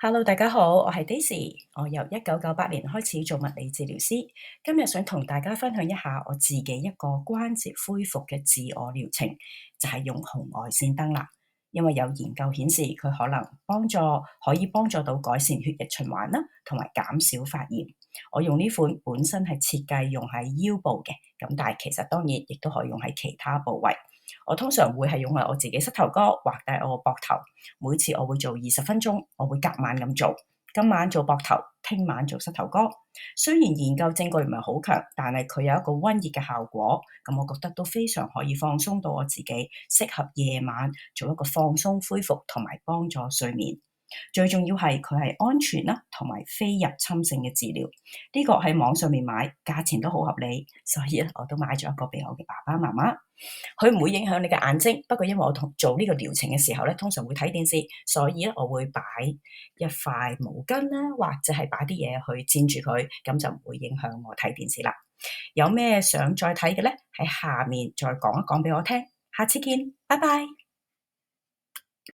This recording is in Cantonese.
Hello，大家好，我係 Daisy，我由1998年開始做物理治療師，今日想同大家分享一下我自己一個關節恢復嘅自我療程，就係用紅外線燈啦。因為有研究顯示佢可以幫助到改善血液循環啦，同埋減少發炎。我用呢款本身係設計用喺腰部嘅，咁但係其實當然亦都可以用喺其他部位。我通常會係用喺我自己膝頭哥或者我膊頭，每次我會做20分鐘，我會隔晚咁做，今晚做膊頭，聽晚做膝頭哥。雖然研究證據唔係好強，但係佢有一個溫熱嘅效果，咁我覺得都非常可以放鬆到我自己，適合夜晚做一個放鬆恢復同埋幫助睡眠。最重要係佢係安全啦，同埋非入侵性嘅治療。呢個喺網上面買，價錢都好合理，所以我都買咗一個俾我嘅爸爸媽媽。佢唔會影響你嘅眼睛，不過因為我做呢個療程嘅時候咧，通常會睇電視，所以咧我會擺一塊毛巾啦，或者係擺啲嘢去墊住佢，咁就唔會影響我睇電視啦。有咩想再睇嘅咧？喺下面再講一講俾我聽。下次見，拜拜。